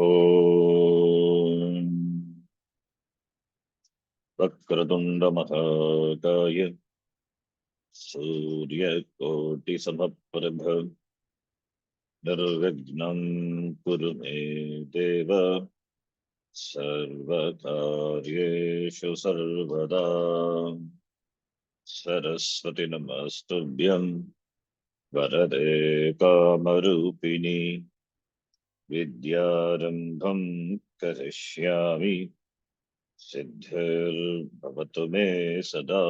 ॐ वक्रतुण्डमहाकाय सूर्यकोटिसमप्रभ निर्विघ्नं कुरु मे देव सर्वकार्येषु सर्वदा सरस्वती नमस्तुभ्यं वरदे कामरूपिणि विद्यारम्भं करिष्यामि सिद्धिर्भवतु मे सदा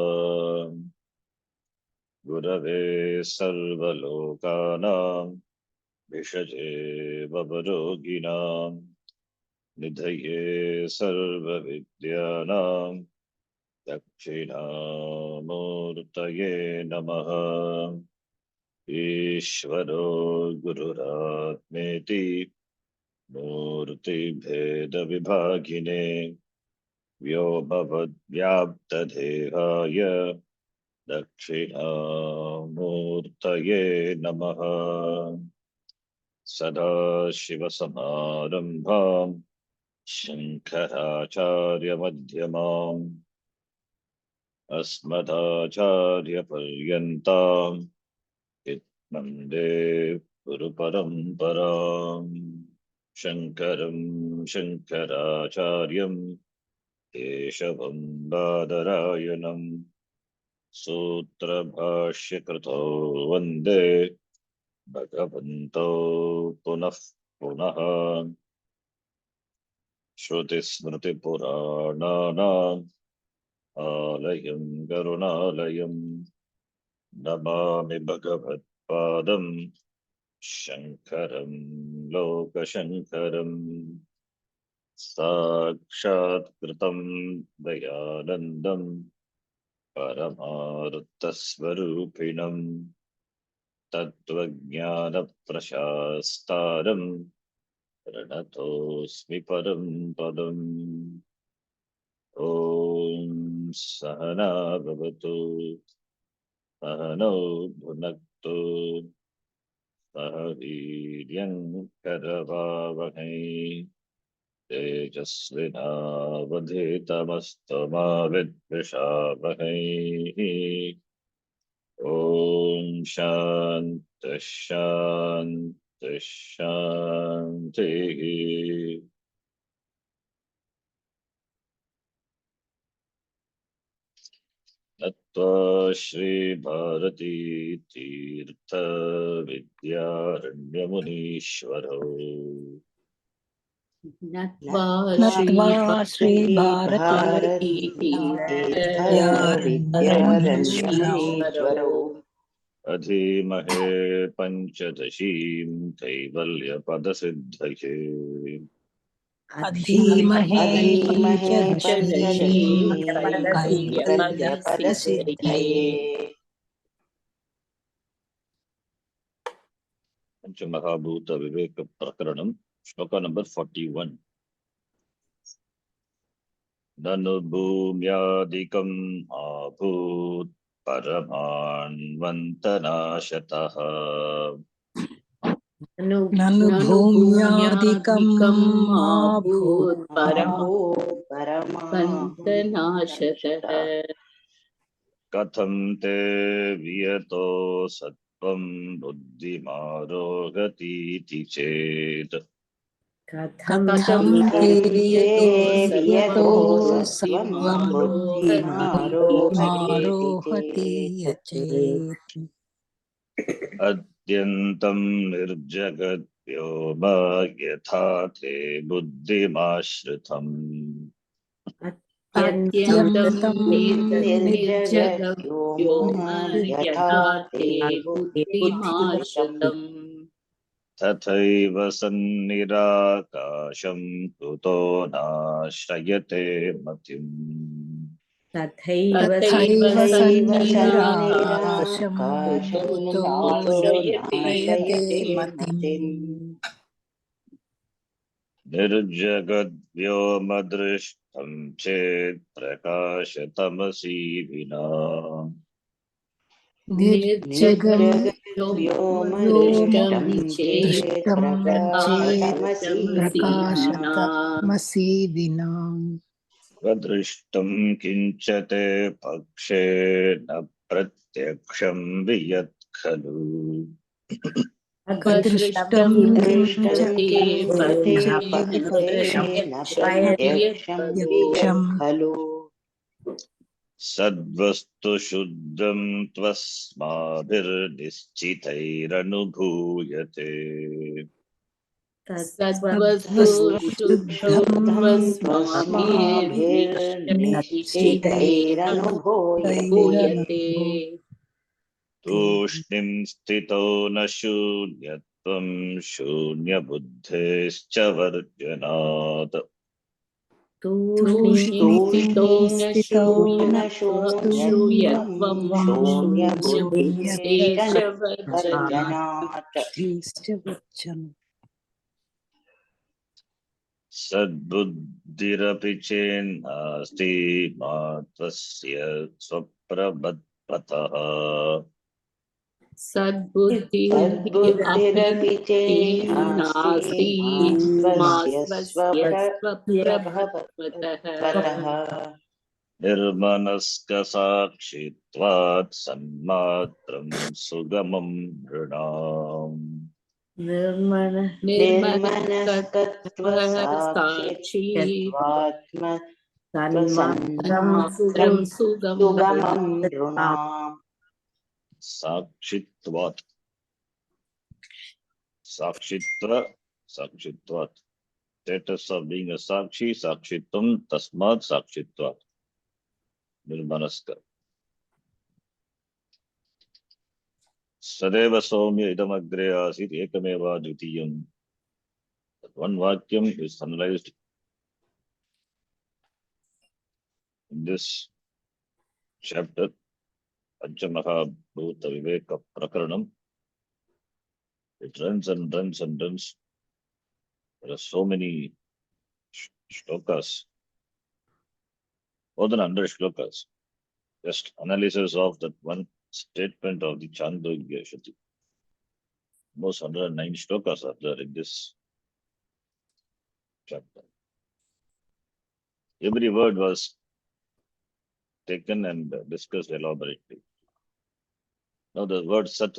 गुरवे सर्वलोकानां भिषजे भवरोगिणां निधये सर्वविद्यानां दक्षिणामूर्तये नमः। ईश्वरो गुरुरात्मेति मूर्तिभेदविभागिने व्योमवद्व्याप्तदेहाय दक्षिणामूर्तये नमः। सदाशिवसमारम्भां शङ्कराचार्यमध्यमाम् अस्मदाचार्यपर्यन्तां वन्दे गुरुपरम्पराम्। शङ्करं शङ्कराचार्यं केशवं बादरायणं सूत्रभाष्यकृतो वन्दे भगवन्तो पुनः पुनः। श्रुतिस्मृतिपुराणानाम् आलयं करुणालयं नमामि भगवत्पादं शङ्करं लोकशङ्करम्। साक्षात्कृतं दयानन्दं परमार्थस्वरूपिणं तत्त्वज्ञानप्रशास्तारं प्रणतोऽस्मि परं पदम्। ॐ सहना भवतु सहनौ भुनक्तु सह वीर्यं करवावहै तेजस्विनावधीतमस्तु मा विद्विषावहै। ॐ शान्तिः शान्तिः शान्तिः। नत्वा श्रीभारती तीर्थ विद्यारण्यमुनीश्वरो नत्वा श्री भारती तीर्थ विद्यारण्यमुनीश्वरो अधीमहे पञ्चदशीं कैवल्यपदसिद्धये अधीमहे पञ्चदशीं कैवल्यपदसिद्धये। पंचमहाभूत विवेक प्रकरणम श्लोक नंबर 41। ननु भूम्यादिकम् आभूत् परमान्वन्तनाशतः ननु भूम्यादिकम् आभूत् परमान्वन्तनाशतः। कथं ते वियतो सत्त्वं बुद्धिमारोगतीति चेत् कथं ते वियतो सत्त्वं बुद्धिमारोहति यचेत्। अत्यन्तं निर्जगद्व्योम यथा ते बुद्धिमाश्रितम् अत्यन्तं निर्जगव्योम यथा ते बुद्धिमाश्रितम् तथैव सन्निराकाशं कुतो नाश्रयते मतिम्। तथैव सन्निराकाशं कुतो नाश्रयते मतिम्। निर्जगद्व्योमदृष्टं चेत् प्रकाशतमसी विना निर्जगं व्योमदृष्टं चेत् दृष्टं चेत् प्रकाशतमसि विना स्वदृष्टं किञ्च ते पक्षे न प्रत्यक्षं वियत् खलु अदृष्टं किञ्च किञ्च ते पक्षेण प्रत्यक्षं वियत् खलु सद्वस्तु शुद्धं त्वस्माभिर्निश्चितैरनुभूयते तद्वस्तु शुद्धं त्वस्माभिर्निश्चितैरनुभूयते तूष्णीं स्थितो न शून्यत्वं शून्यबुद्धेश्च वर्जनात् तूष्णीं स्थितौ न शून्यत्वं शून्यबुद्धिश्च वर्जनात् वचन सद्बुद्धिरपि चेन्नास्ति मात्वस्य स्वप्रबद्धतः सद्बुद्धिरपि चेन्नास्ति मास्वस्य स्वप्रभवतः निर्मनस्कसाक्षित्वात् सन्मात्रं सुगमं नृणाम् निर्मनस्कत्वसाक्षित्वात्म स्वसन्मात्रं सुगमं नृणाम् साक्षित्वात् status of being a sakshi, sakshitvam, tasmat sakshitvat, nirmanaska. Sadeva soumya idam agre asit ekameva dvitiyam. That one vakyam is analyzed in this chapter, Panchamaha Bhuta Viveka Prakaranam. It runs and runs and runs. There are so many shlokas, more than 100 shlokas. Just analysis of that one statement of the Chandogya Shruti. Most 109 shlokas are there in this chapter. Every word was taken and discussed elaborately. Now the word Sat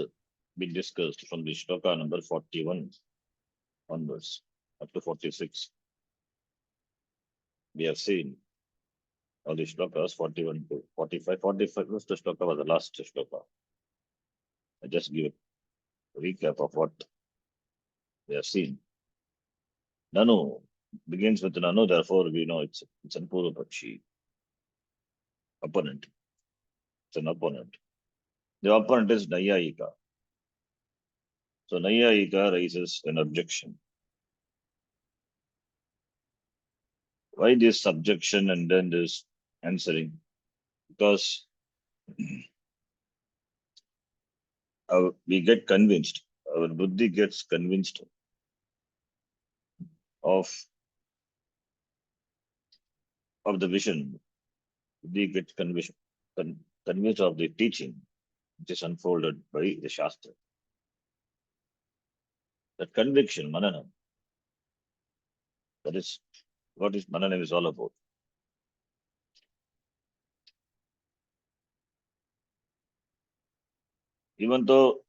being discussed from the shloka number 41 onwards up to 46. We have seen all the shlokas 41 to 45. 45 was the shloka was the last shloka. I just give a recap of what we have seen. Nanu begins with Nanu, therefore we know it's an Purvapakshi. Opponent. It's an opponent. The opponent is Nayayika. So Nayayika raises an objection. Why this subjection and then this answering? Because we get convinced, our buddhi gets convinced of the vision. Buddhi gets convinced of the teaching which is unfolded by the Shastra. That conviction, Mananam, that is what is Mananam is all about. Even though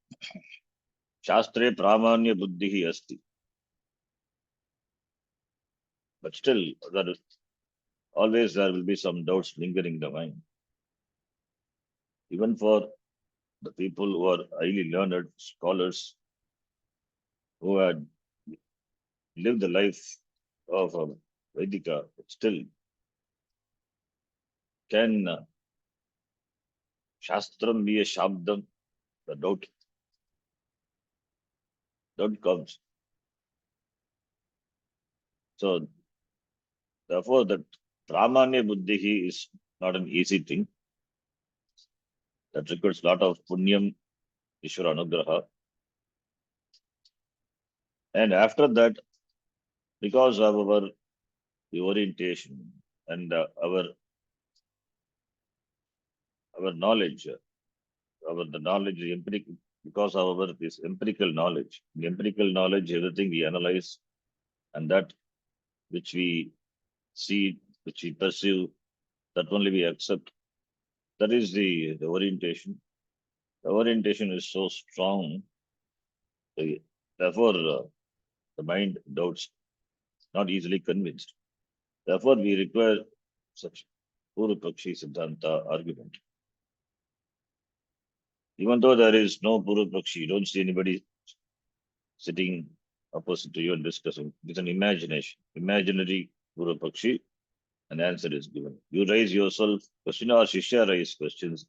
Shastre Pramanya Buddhi asti, but still there will be some doubts lingering in the mind. Even for the people who are highly learned scholars who had lived the life of a Vedika, still can Shastram be a Shabdam? The doubt comes. So therefore that Pramanya Buddhi is not an easy thing. That requires a lot of Punyam, Ishvara Anugraha. And after that, because of our the orientation and our knowledge, the knowledge, the empirical, because of our this empirical knowledge. In empirical knowledge, everything we analyze, and that which we see, which we perceive, that only we accept. That is the orientation. The orientation is so strong. Therefore, the mind doubts, not easily convinced. Therefore, we require such Purupakshi Siddhanta argument. Even though there is no Purupakshi, you don't see anybody sitting opposite to you and discussing. It's an imagination, imaginary Purupakshi, an answer is given. You raise yourself, question, or Shishya raise questions,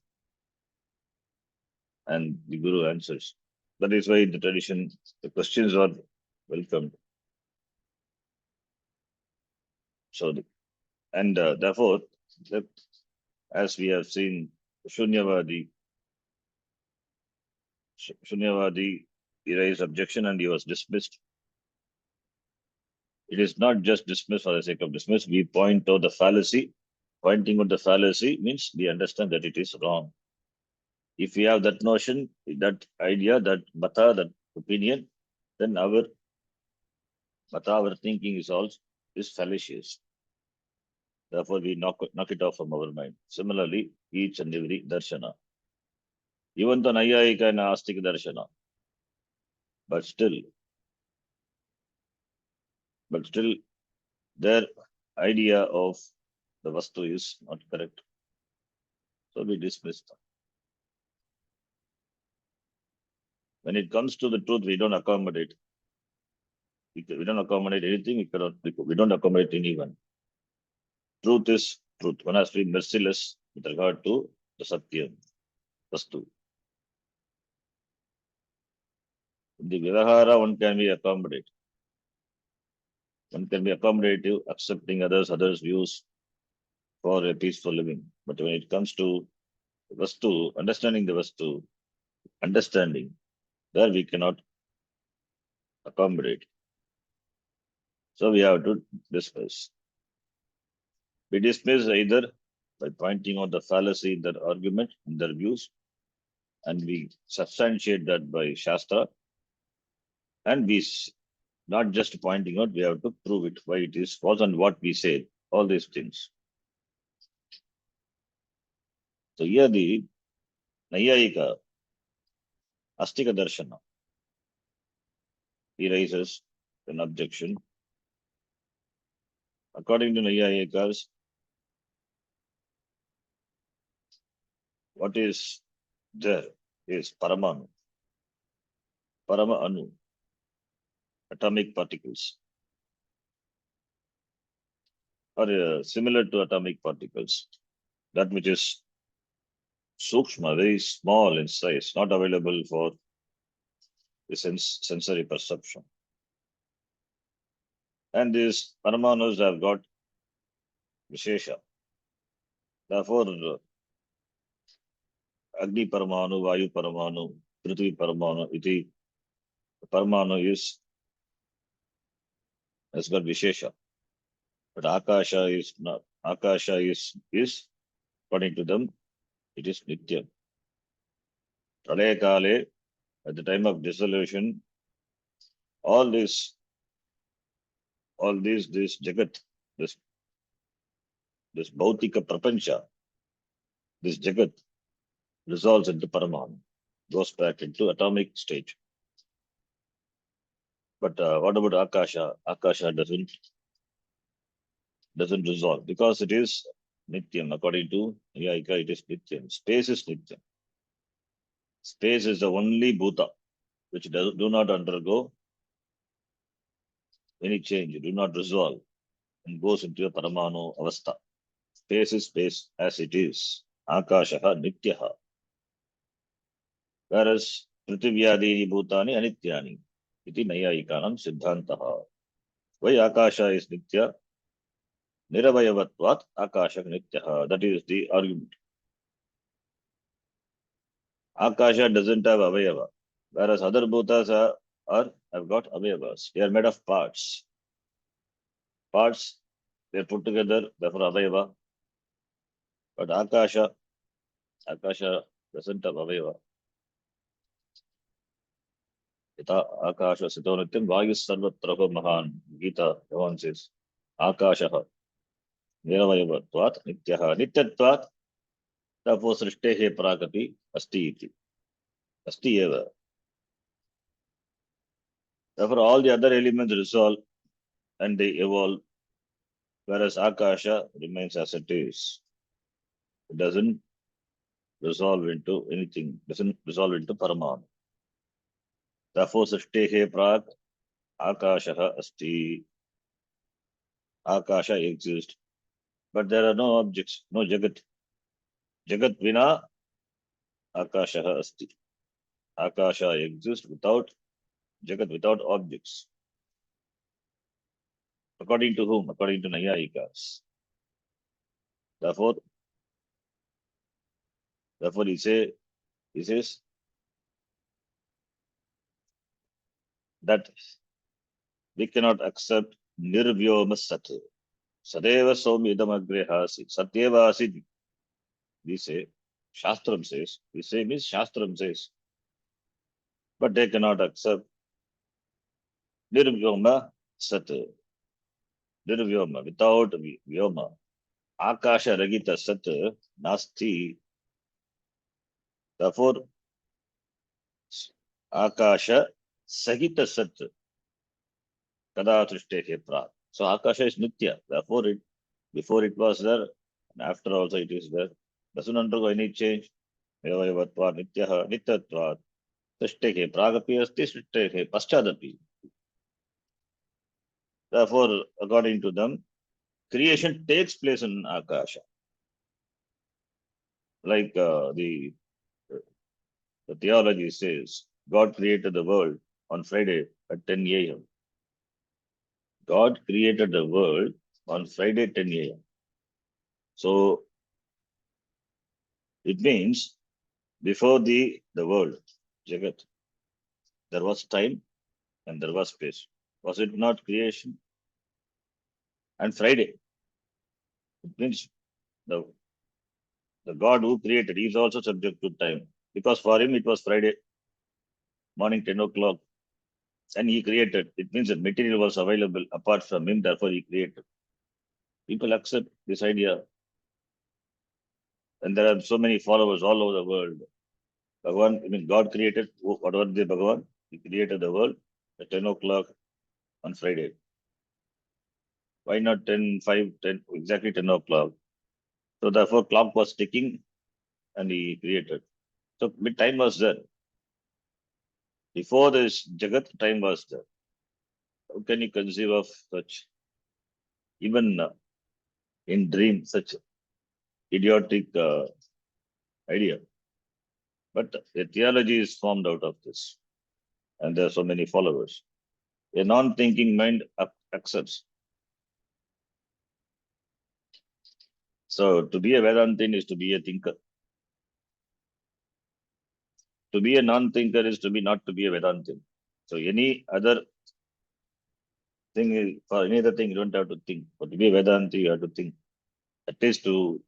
and the Guru answers. That is why in the tradition, the questions are welcomed. So, therefore, as we have seen, Shunyavadi, he raised objection and he was dismissed. It is not just dismissed for the sake of dismiss. We point out the fallacy. Pointing out the fallacy means we understand that it is wrong. If we have that notion, that idea, that mata, that opinion, then our mata, our thinking is fallacious. Therefore, we knock it off from our mind. Similarly, each and every darshana. Even the Nayayika and Astika darshana. But still, their idea of the Vastu is not correct. So we dismiss them. When it comes to the truth, we don't accommodate. We don't accommodate anything. We don't accommodate anyone. Truth is truth. One has to be merciless with regard to the Satyam, Vastu. In the Vyavahara, one can be accommodated. One can be accommodative, accepting others' views for a peaceful living. But when it comes to Vastu, understanding the Vastu, there we cannot accommodate. So we have to discuss. We dismiss either by pointing out the fallacy in their argument, in their views, and we substantiate that by Shastra, and we not just pointing out, we have to prove it, why it is false and what we say, all these things. So here the Nayayika, Astika Darshana, he raises an objection. According to Nayayikas, what is there is Paramanu, Parama Anu, atomic particles, or similar to atomic particles, that which is Sukshma, very small in size, not available for the sensory perception. And these Paramanus have got Vishesha. Therefore, Agni Paramanu, Vayu Paramanu, Prithvi Paramanu, iti Paramanu has got Vishesha. But Akasha is not. Akasha is according to them, it is Nitya. Pralaya Kale, at the time of dissolution, all this Jagat, this Bhautika Prapancha, this Jagat resolves into Paramanu, goes back into atomic stage. But what about Akasha? Akasha doesn't resolve because it is Nityam. According to Nayayika, it is Nityam. Space is Nityam. Space is the only Bhuta which do not undergo any change, do not resolve, and goes into a Paramanu Avastha. Space is space as it is. Akashaha Nityaha. Whereas Prithiviyadini Bhutani Anityani. Iti Nayayikanam Siddhantaha. Why Akasha is Nitya? Niravayavatvat Akasha Nityaha. That is the argument. Akasha doesn't have Avayava. Whereas other Bhutas have got Avayavas. They are made of parts. Parts, they are put together, therefore Avayava. But Akasha present of avayava. Yata akasha sito nityam vayu sarvatra mahan. Gita, Bhagavan says, akashaha niravayavattvat nityaha nityatvat. Therefore, srishtehe prakapi asti iti. Asti eva. Therefore, all the other elements resolve and they evolve, whereas akasha remains as it is. It doesn't resolve into anything, doesn't resolve into Paraman. Therefore, Srishtihe Prak Akashaha Asti. Akasha exists, but there are no objects, no Jagat. Jagat Vina Akashaha Asti. Akasha exists without Jagat, without objects. According to whom? According to Nayayikas. Therefore, he says that we cannot accept Nirvyoma Sat. Sadeva Somi Idamagre Hasi. Satyeva Asid. We say, Shastram says, we say means Shastram says, but they cannot accept Nirvyoma Sat. Nirvyoma, without Vyoma. Akasha Ragita Sat Nasti. Therefore, Akasha Sagita Sat Kada Trishtekhe Prat. So Akasha is Nitya. Therefore, before it was there, and after also it is there. Doesn't undergo any change. Evavayavatva Nityaha Nityatvat. Trishtekhe Pragapi Asti Trishtekhe Paschadapi. Therefore, according to them, creation takes place in Akasha. Like the theology says, God created the world on Friday at 10 a.m. God created the world on Friday 10 a.m. So it means before the world, Jagat, there was time and there was space. Was it not creation? And Friday, it means the God who created is also subject to time. Because for him it was Friday morning 10 o'clock. And he created. It means that material was available apart from him, therefore he created. People accept this idea. And there are so many followers all over the world. Bhagavan, I mean, God created, whatever the Bhagavan, he created the world at 10 o'clock on Friday. Why not 10, 5, 10, exactly 10 o'clock? So therefore clock was ticking and he created. So time was there. Before this Jagat, time was there. How can you conceive of such, even in dream, such idiotic idea? But the theology is formed out of this. And there are so many followers. A non-thinking mind accepts. So to be a Vedantin is to be a thinker. To be a non-thinker is to be not to be a Vedantin. So any other thing, for any other thing, you don't have to think. But to be a Vedanti, you have to think. At least to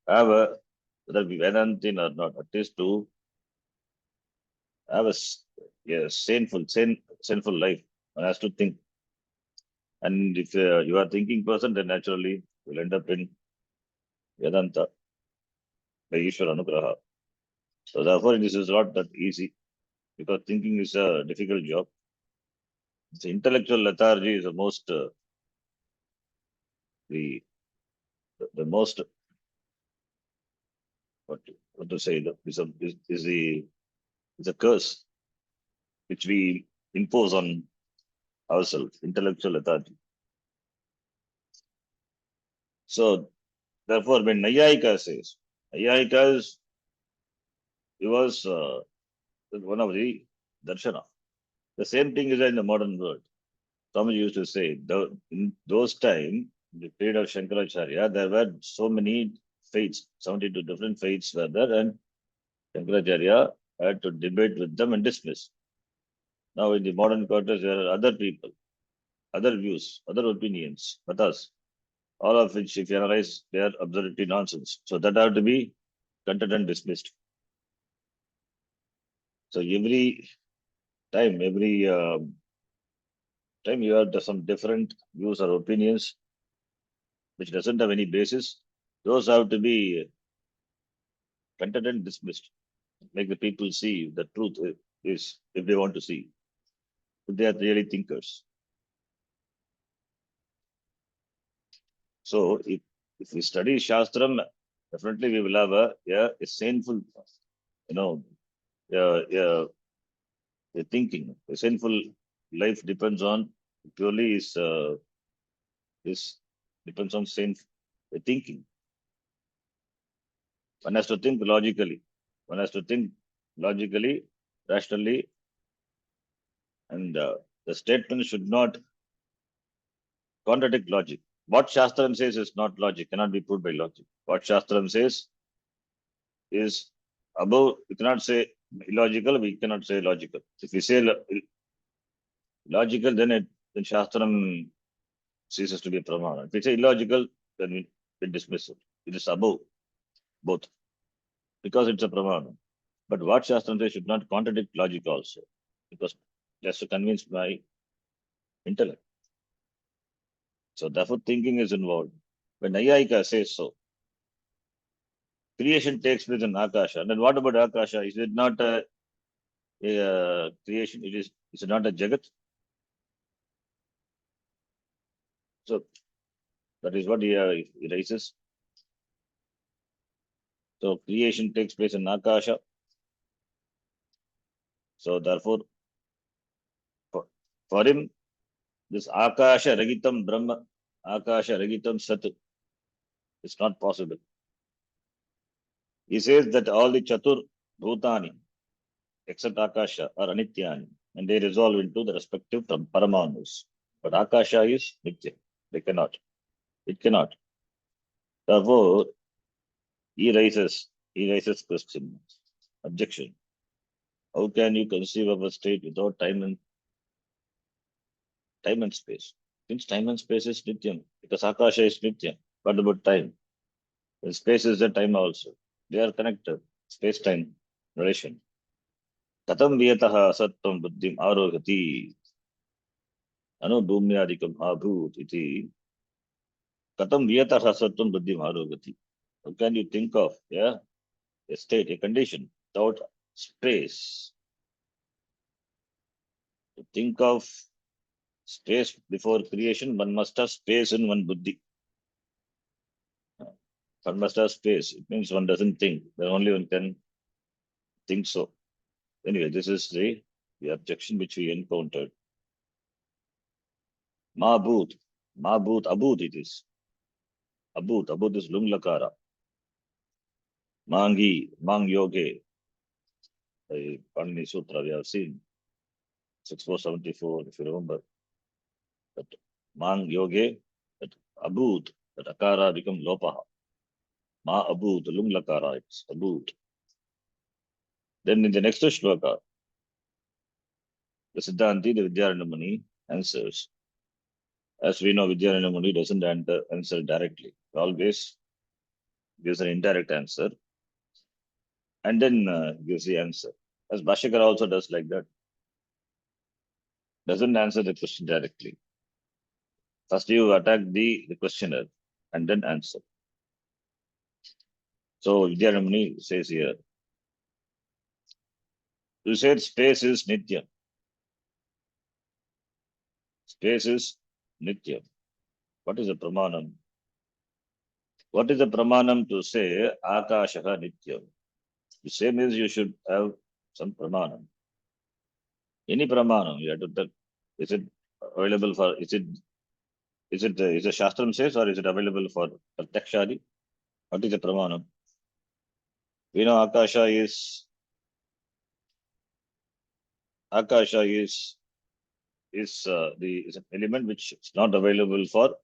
have a, whether be Vedantin or not, at least to have a sinful life. One has to think. And if you are a thinking person, then naturally you'll end up in Vedanta by Ishwara Anugraha. So therefore, this is not that easy because thinking is a difficult job. The intellectual lethargy is the most, the most, what to say, is a curse which we impose on ourselves, intellectual lethargy. So therefore, when Nayayika says, Nayayika he was one of the darshana. The same thing is in the modern world. Swami used to say, in those times, the period of Shankaracharya, there were so many faiths, 72 different faiths were there, and Shankaracharya had to debate with them and dismiss. Now, in the modern quarters, there are other people, other views, other opinions, matas, all of which, if you analyze, they are absolutely nonsense. So that have to be content and dismissed. So every time you have some different views or opinions which doesn't have any basis. Those have to be considered and dismissed. Make the people see the truth is, if they want to see, if they are really thinkers. So if we study Shastram, definitely we will have a sinful, you know, a thinking. A sinful life depends on purely is depends on sin thinking. One has to think logically. One has to think logically, rationally, and the statement should not contradict logic. What Shastram says is not logic, cannot be proved by logic. What Shastram says is above, we cannot say illogical, we cannot say logical. If we say logical, then Shastram ceases to be a pramana. If we say illogical, then we dismiss it. It is above both, because it's a pramana. But what Shastram says should not contradict logic also, because just to convince my intellect. So therefore thinking is involved. When Nayayika says so, creation takes place in Akasha. And then what about Akasha? Is it not a creation? Is it not a Jagat? So that is what he raises. So creation takes place in Akasha. So therefore, for him, this Akasha Ragitam Brahma, Akasha Ragitam Sat is not possible. He says that all the Chatur Bhutani, except Akasha, are Anityani, and they resolve into the respective Paramanus. But Akasha is Nitya. They cannot. It cannot. Therefore, he raises question, objection. How can you conceive of a state without time and space? Since time and space is Nityam, because Akasha is Nityam. What about time? The space is the time also. They are connected. Space-time relation. Katam viyataha asattam buddhim arohati anubhumyadikam abhut iti katam viyataha asattam buddhim arohati. How can you think of a state, a condition without space? To think of space before creation, one must have space in one buddhi. One must have space. It means one doesn't think. Then only one can think so. Anyway, this is the objection which we encountered. Mabhut. Mabhut, abhut it is. Abhut is lung lakara. Mangi, mang yoge. The Panini Sutra we have seen. 6474, if you remember. That mang yoge, that abhut, that akara become lopaha. Ma abhut, lung lakara, it's abhut. Then in the next shloka, the Siddhanti, the Vidyaranya Muni answers. As we know, Vidyaranya Muni doesn't answer directly. He always gives an indirect answer and then gives the answer. As Bhashyakara also does like that. Doesn't answer the question directly. First you attack the questioner and then answer. So Vidyaranya Muni says here, you said space is Nitya. Space is Nitya. What is the pramanam? What is the pramanam to say Akashaha Nitya? The same is you should have some pramanam. Any pramanam you have to tell. Is it available for, is a Shastram says, or is it available for Pratyakshadi? What is the pramanam? We know Akasha is is an element which is not available for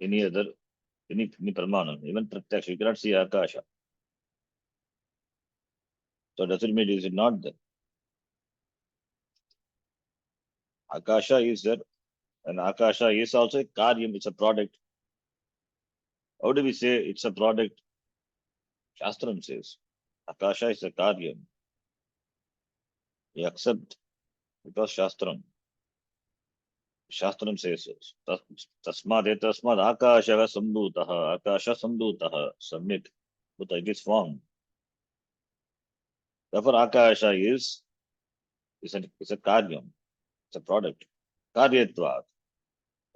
any other any pramanam, even Pratyaksha. You cannot see Akasha. So does it mean is it not there? Akasha is there, and Akasha is also a karyam, it's a product. How do we say it's a product? Shastram says. Akasha is a karyam. You accept because Shastram says so. Tasmad etasmad akasha sambhutaha, akasha sambhutaha. Submit. But it is formed. Therefore, akasha is a karyam. It's a product. Karyatvat.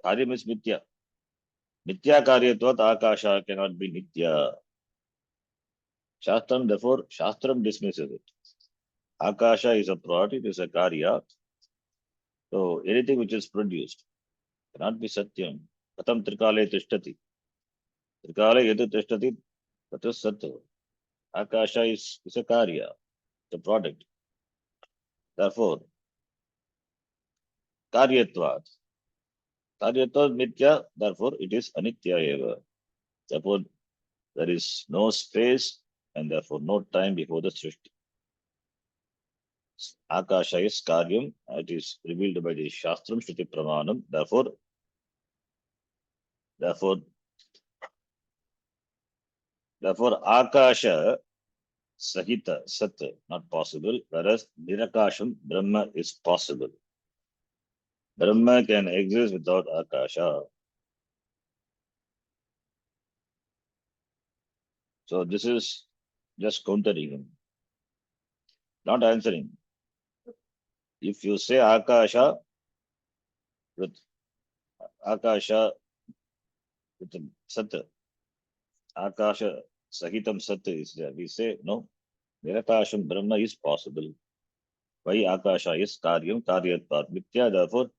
Karyam is mithya. Mithya karyatvat akasha cannot be nitya. Shastram dismisses it. Akasha is a product, it is a karya. So anything which is produced cannot be satyam. Katam trikale tishtati. Trikale yadu tishtati, that is satya. Akasha is a karya, the product. Therefore, karyatvat. Karyatvat mithya, therefore it is anitya eva. Therefore, there is no space and therefore no time before the srishti. Akasha is karyam, it is revealed by the Shastram Shruti Pramanam. Therefore, Akasha Sahita Sat not possible, whereas Nirakasham Brahma is possible. Brahma can exist without Akasha. So this is just countering him, not answering. If you say Akasha with Akasha with Sat, Akasha Sahitam Sat is there. We say no, Nirakasham Brahma is possible. Why Akasha is Karyam, Karyatvat, Mithya, therefore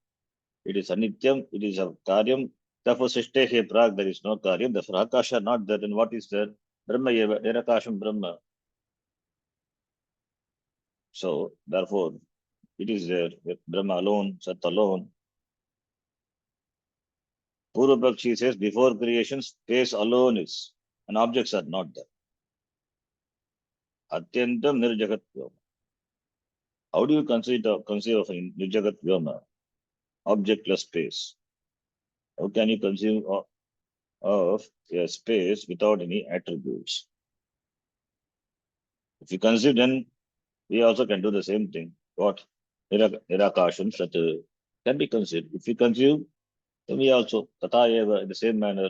it is Anityam, it is a Karyam. Therefore, Sishte Prag, there is no Karyam. Therefore, Akasha not there, then what is there? Brahma Eva, Nirakasham Brahma. So, therefore, it is there with Brahma alone, Sat alone. Purvapakshi says, before creation, space alone is, and objects are not there. Atyantam Nirjagat Vyoma. How do you conceive of Nirjagat Vyoma? Objectless space. How can you conceive of a space without any attributes? If you conceive, then we also can do the same thing. What? Nirakasham Sat can be conceived. If we conceive, then we also, Tata Eva, in the same manner.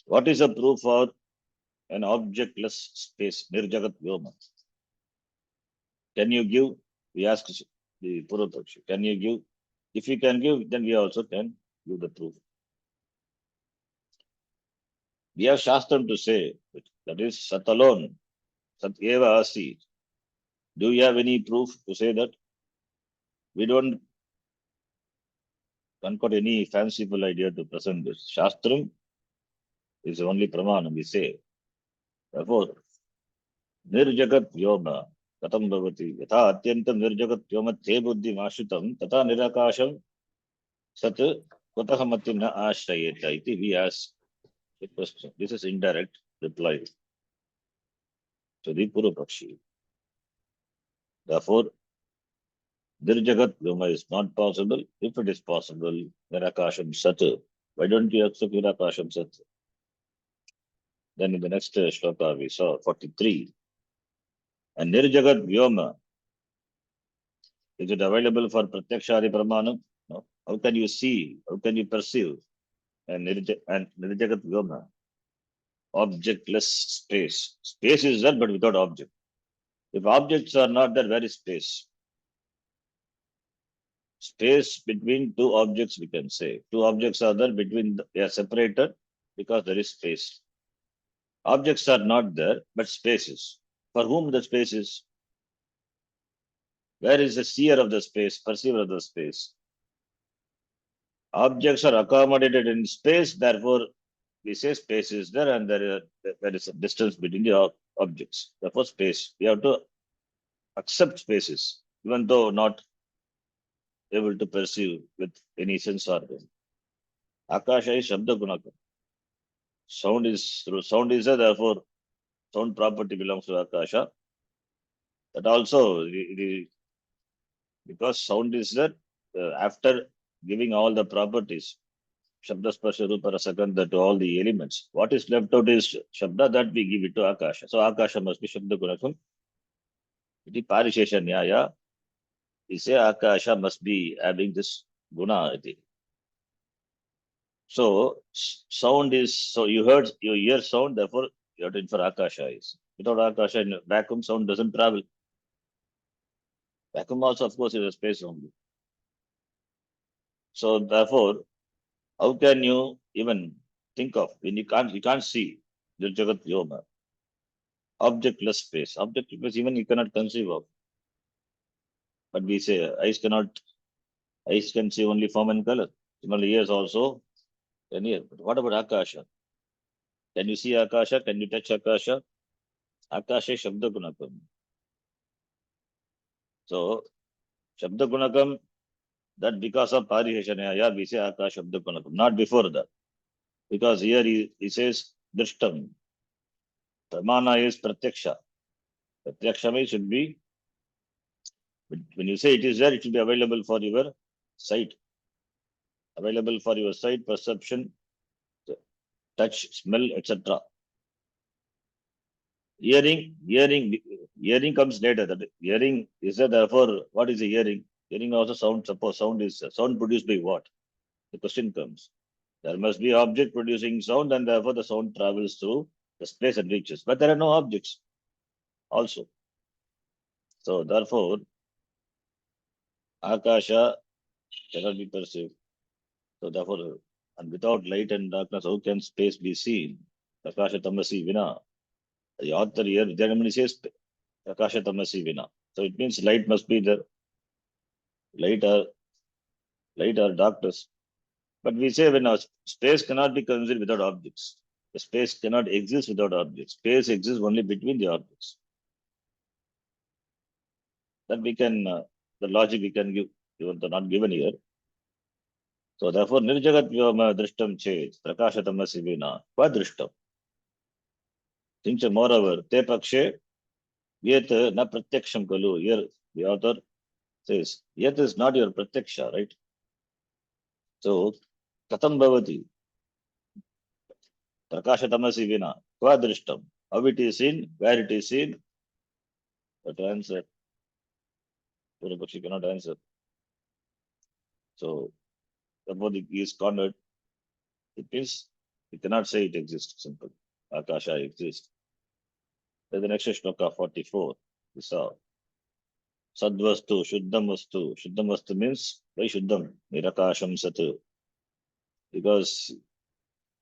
What is the proof for an objectless space? Nirjagat Vyoma. Can you give? We ask the Purvapakshi, can you give? If you can give, then we also can give the proof. We have Shastram to say, that is Sat alone, Sat Eva Asi. Do you have any proof to say that? We don't concoct any fanciful idea to present this. Shastram is only Pramanam, we say. Therefore, Nirjagat Vyoma, Katam Bhavati, Yatha Atyantam Nirjagat Vyoma Te Buddhi Mashutam, Tata Nirakasham Sat Kotahamatim Na Ashrayeta iti we ask a question. This is indirect reply to the Purvapakshi. Therefore, Nirjagat Vyoma is not possible. If it is possible, Nirakasham Sat. Why don't you accept Nirakasham Sat? Then in the next shloka we saw 43. And Nirjagat Vyoma, is it available for Pratyakshari Pramanam? No. How can you see? How can you perceive? And Nirjagat Vyoma, objectless space. Space is there, but without object. If objects are not there, where is space? Space between two objects, we can say. Two objects are there, they are separated because there is space. Objects are not there, but spaces. For whom the space is? Where is the seer of the space, perceiver of the space? Objects are accommodated in space, therefore we say space is there and there is a distance between the objects. Therefore space. We have to accept spaces, even though not able to perceive with any sense organ. Akasha is Shabda Gunaka. Sound is there, therefore sound property belongs to Akasha. That also, because sound is there, after giving all the properties, Shabda, Sparsha, Rupa, Rasagandha to all the elements. What is left out is Shabda, that we give it to Akasha. So Akasha must be Shabda Gunakam. Iti Parishesha Nyaya. We say Akasha must be having this Guna. So sound is, so you hear sound, therefore you have to infer Akasha is. Without Akasha, in vacuum, sound doesn't travel. Vacuum also, of course, is a space only. So therefore, how can you even think of when you can't see the Jagat Yoma, objectless space, even you cannot conceive of. But we say eyes can see only form and color. Similarly, ears also can hear. But what about Akasha? Can you see Akasha? Can you touch Akasha? Akasha is Shabda Gunakam. So Shabda Gunakam, that because of Pariheshanaya, we say Akasha Shabda Gunakam, not before that. Because here he says Drishtam. Pramana is Pratyaksha. Pratyaksha means should be, when you say it is there, it should be available for your sight. Available for your sight, perception, touch, smell, etc. Hearing comes later. That hearing is there, therefore, what is the hearing? Hearing also sound. Suppose sound produced by what? The question comes. There must be object producing sound, and therefore the sound travels through the space and reaches. But there are no objects also. So therefore, Akasha cannot be perceived. So therefore, and without light and darkness, how can space be seen? Akasha Tamasi Vina. The author here, Vidyanamani says Akasha Tamasi Vina. So it means light must be there. Light or darkness. But we say when our space cannot be conceived without objects. The space cannot exist without objects. Space exists only between the objects. That we can, the logic we can give, even though not given here. So therefore, Nirjagat Vyoma Drishtam Chet, Prakashatamasi Vina, Kvadrishtam. Since moreover, Te Pakshe, Yet na Pratyaksham Kalu. Here the author says, Yet is not your Pratyaksha, right? So, Katam Bhavati, Prakashatamasi Vina, Kvadrishtam. How it is seen, where it is seen, but answer. Purapakshi cannot answer. So, suppose it is cornered, it means you cannot say it exists. Simple. Akasha exists. Then the next shloka 44. We saw Sadvastu, Shuddham Vastu. Shuddham Vastu means why Shuddham? Nirakasham Satu. Because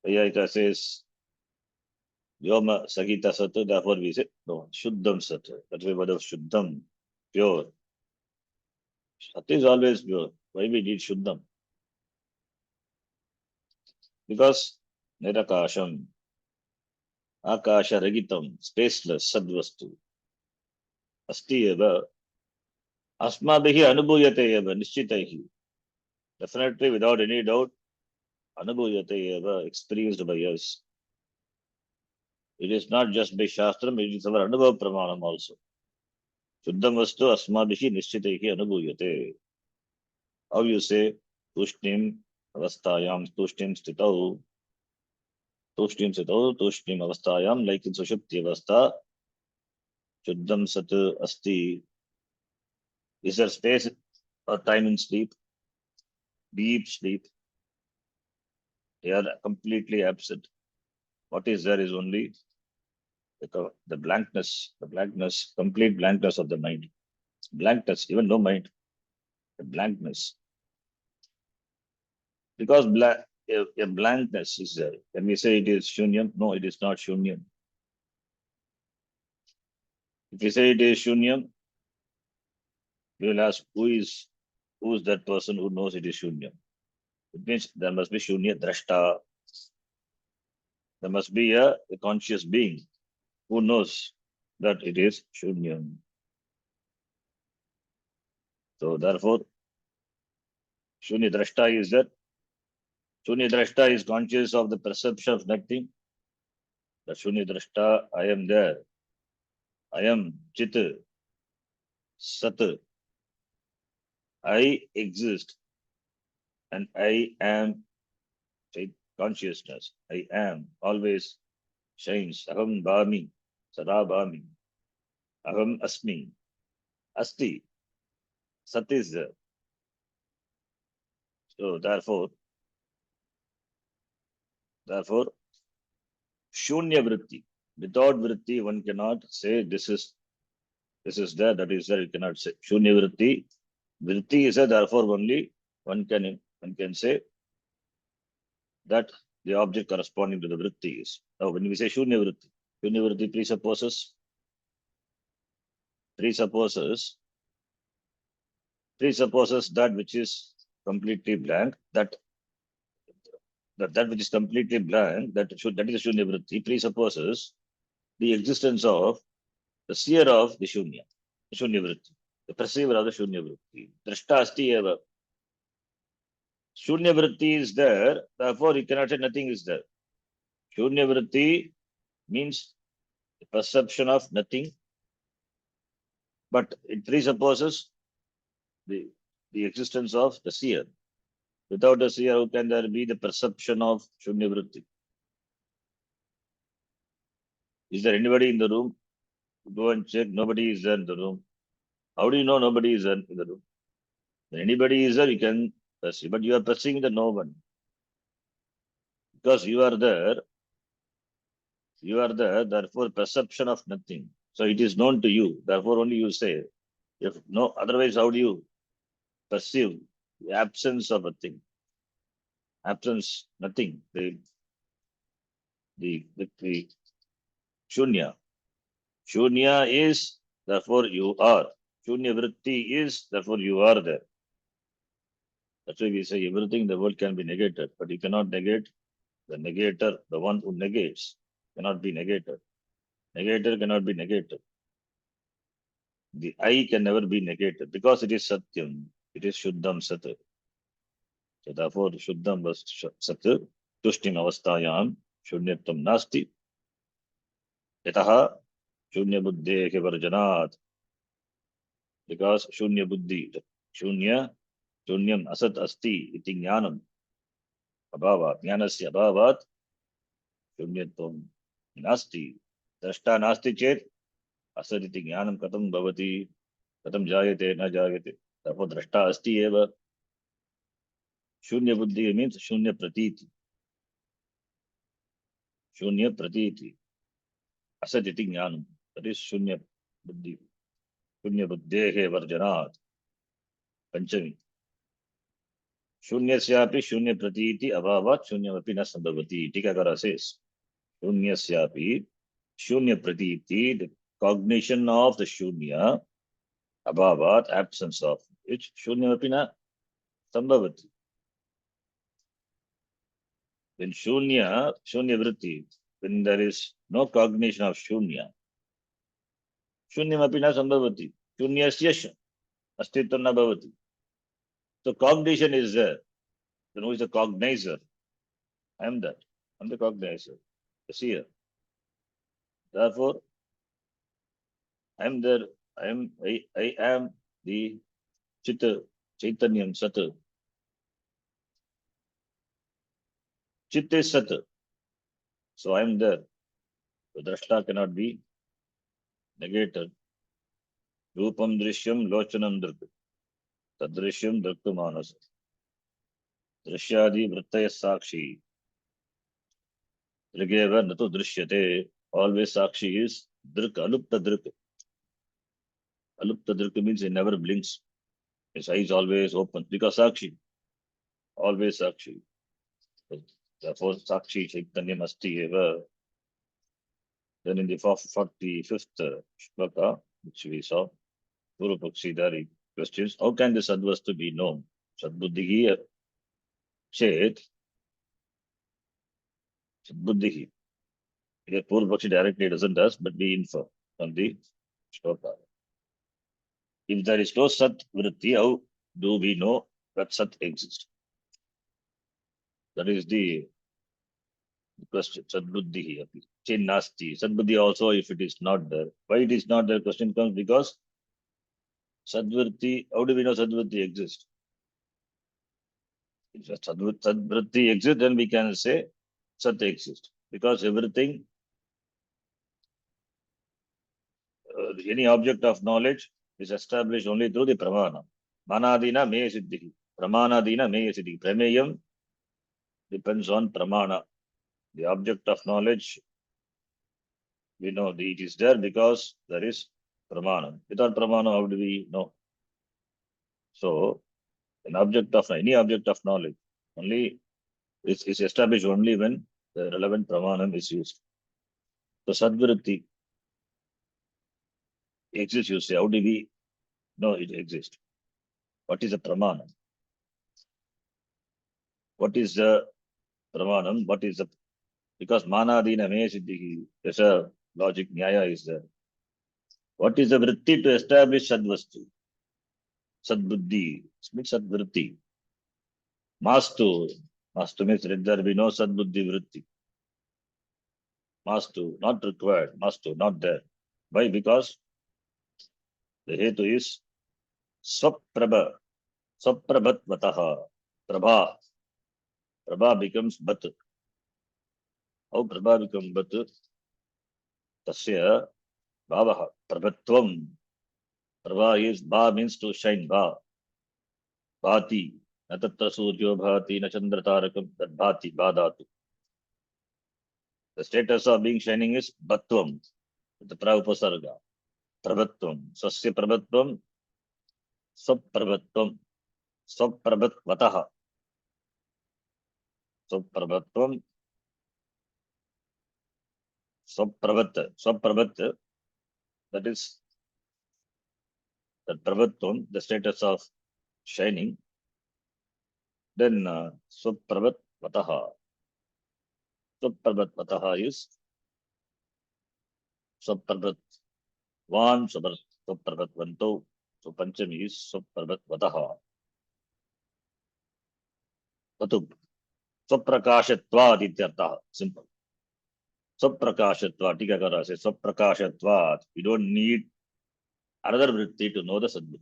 Vayayika says Vyoma Sagita Satu, therefore we say no, Shuddham Satu. That's why word of Shuddham, pure. Sat is always pure. Why we need Shuddham? Because Nirakasham, Akasha Ragitam, spaceless, Sadvastu. Asti eva Asmabihi Anubhuyate eva Nishchitaihi. Definitely, without any doubt, Anubhuyate eva experienced by us. It is not just by Shastram, it is our Anubhav Pramanam also. Shuddham Vastu Asmabihi Nishchitaihi Anubhuyate. How you say Tushnim Avastayam Tushnim Stitau Tushnim Avastayam, like in Sushupti Avastha, Shuddham Sat Asti. Is there space or time in sleep? Deep sleep. They are completely absent. What is there is only the blankness, complete blankness of the mind. Blankness, even no mind, the blankness. Because a blankness is there. Can we say it is shunyam? No, it is not shunyam. If we say it is shunyam, we will ask who is that person who knows it is shunyam? It means there must be shunya drashta. There must be a conscious being who knows that it is shunyam. So therefore, shunya drashta is that. Shunya drashta is conscious of the perception of nothing. The shunya drashta, I am there. I am chit, sat. I exist and I am consciousness, I am, always shines. Aham bhami, sada bhami. Aham asmi, asti, sat is there. So therefore, shunya vritti. Without vritti, one cannot say this is there, that is there. You cannot say shunya vritti. Vritti is there, therefore only one can say that the object corresponding to the vritti is. Now, when we say shunya vritti presupposes that which is completely blank, that which is completely blank, that is a shunya vritti, presupposes the existence of the seer of the shunya vritti, the perceiver of the shunya vritti. Drashta asti eva. Shunya vritti is there, therefore you cannot say nothing is there. Shunya vritti means the perception of nothing, but it presupposes the existence of the seer. Without a seer, how can there be the perception of shunya vritti? Is there anybody in the room? Go and check. Nobody is there in the room. How do you know nobody is there in the room? When anybody is there, you can perceive, but you are perceiving the no one. Because you are there, therefore perception of nothing. So it is known to you, therefore only you say. If no, otherwise how do you perceive the absence of a thing? Absence, nothing. The shunya. Shunya is, therefore you are. Shunya vritti is, therefore you are there. That's why we say everything in the world can be negated, but you cannot negate the negator, the one who negates, cannot be negated. Negator cannot be negated. The I can never be negated because it is Satyam. It is Shuddham Sat. So therefore, Shuddham was Sat. Tushtim Avastayam. Shunyatvam Nasti. Yataha Shunya Buddhe Varjanat. Because Shunya Buddhi, Shunya, Shunyam Asat Asti, iti Jnanam. Abhavat, Jnanasya Abhavat, Shunyatvam Nasti. Drashta Nasti Chet, Asat iti Jnanam Katam Bhavati, Katam Jayate, Na Jayate. Therefore, Drashta Asti Eva. Shunya Buddhi means Shunya Pratiti. Shunya Pratiti. Asatiti Jnanam. That is Shunya Buddhi. Shunya Buddhehe Varjanat. Panchami. Shunyasyapi Shunya Pratiti Abhavat Shunyamapi na Sambhavati. Tikakara says. Shunyasyapi Shunya Pratiti, the cognition of the Shunya, Abhavat, absence of which Shunyamapi na Sambhavati. When Shunya Vritti, when there is no cognition of Shunya, Shunyamapi na Sambhavati. Shunyasya Astitvam na bhavati. So cognition is there. Then who is the cognizer? I am that. I am the cognizer, the seer. Therefore, I am there. I am the Chitta, Chaitanyam Sat. Chit is Sat. So I am there. The Drashta cannot be negated. Rupam Drishyam Lochanam Drik. Tadrishyam Draktumanas. Drishyadi Vrittaya Sakshi. Drigeva Natu Drishyate. Always Sakshi is Drik, Alupta Drik. Alupta Drik means he never blinks. His eyes always open because Sakshi. Always Sakshi. Therefore, Sakshi Chaitanyam Asti Eva. Then in the 45th shloka, which we saw, Guru Pakshidari questions, how can this Advastu be known? Sadbuddhihi Chet. Sadbuddhihi. Here, Purvapakshi directly doesn't ask, but we infer from the shloka. If there is no Sat Vritti, how do we know that Sat exists? That is the question. Sadbuddhihi api. Chinnasti. Sadbuddhi also, if it is not there. Why it is not there? Question comes because Sadvritti, how do we know Sadvritti exists? If Sadvritti exists, then we can say Sat exists. Because everything, any object of knowledge is established only through the pramana. Manadina me siddhi. Pramanadina me siddhi. Prameyam depends on pramana. The object of knowledge, we know it is there because there is pramana. Without pramana, how do we know? So, any object of knowledge only is established only when the relevant pramanam is used. So, Sadvritti exists, you say. How do we know it exists? What is the pramanam? What is the pramanam? What is the, because manadina me siddhi, there's a logic, nyaya is there. What is the vritti to establish sadvastu? Sadbuddhi, means sadvritti. Mastu, mastu means let there be no sadbuddhi vritti. Mastu, not required. Mastu, not there. Why? Because the hetu is swaprabha, swaprabhat vataha. Prabha, prabha becomes bat. How prabha becomes bat? Tasya bhavaha, prabhatvam. Prabha is, ba means to shine, ba. Bhati, na tatra suryo bhati, na chandra tarakam, that bhati, badatu. The status of being shining is bhatvam, with the pravapasarga. Prabhatvam, sasya prabhatvam, swaprabhatvam, swaprabhatvataha. Swaprabhatvam, swaprabhat, that is that prabhatvam, the status of shining. Then swaprabhatvataha. Swaprabhatvataha is swaprabhat one, swaprabhatvanto. So Panchami is swaprabhatvataha. Vatub. Swaprakashatvad ityartha. Simple. Swaprakashatvad. Tikakara says Swaprakashatvad. We don't need another vritti to know the sadbuddhi.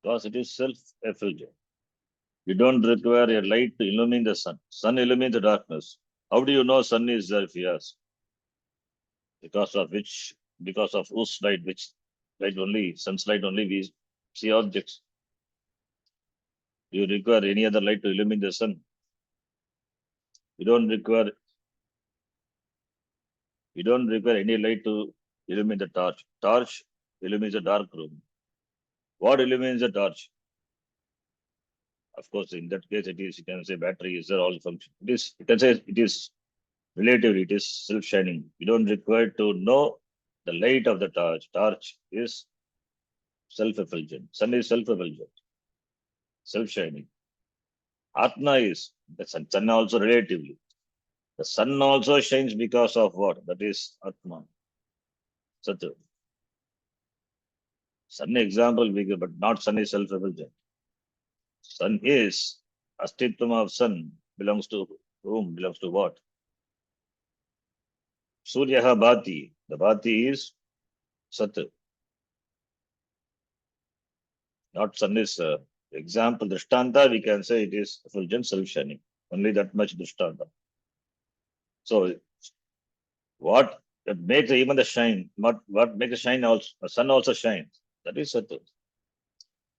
Because it is self-effulgent. You don't require a light to illumine the sun. Sun illumines the darkness. How do you know sun is there if you ask? Because of whose light, which light only, sun's light only, we see objects. Do you require any other light to illumine the sun? You don't require any light to illumine the torch. Torch illumines a dark room. What illumines the torch? Of course, in that case, it is, you can say battery is there all function. You can say it is relatively, it is self-shining. You don't require to know the light of the torch. Torch is self-effulgent. Sun is self-effulgent, self-shining. Atma is the sun also relatively. The sun also shines because of what? That is Atma. Satu. Sun example we give, but not sun is self-effulgent. Sun is Astitvam of sun belongs to whom? Belongs to what? Suryaha Bhati. The Bhati is Sat. Not sun is example. Drishtanta, we can say it is effulgent self-shining. Only that much Drishtanta. So what makes even the shine, what makes the shine also, the sun also shines. That is Sat.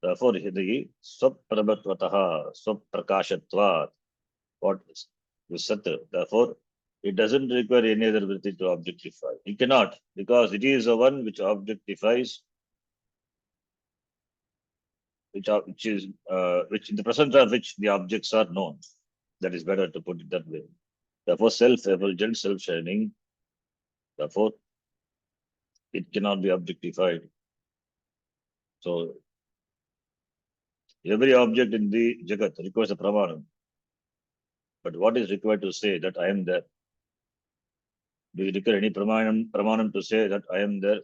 Therefore, the Swaprabhatvataha, Swaprakashatvat, what is Sat. Therefore, it doesn't require any other vritti to objectify. It cannot, because it is the one which objectifies, which in the presence of which the objects are known. That is better to put it that way. Therefore, self-effulgent, self-shining. Therefore, it cannot be objectified. So, every object in the Jagat requires a pramanam. But what is required to say that I am there? Do you require any pramanam to say that I am there?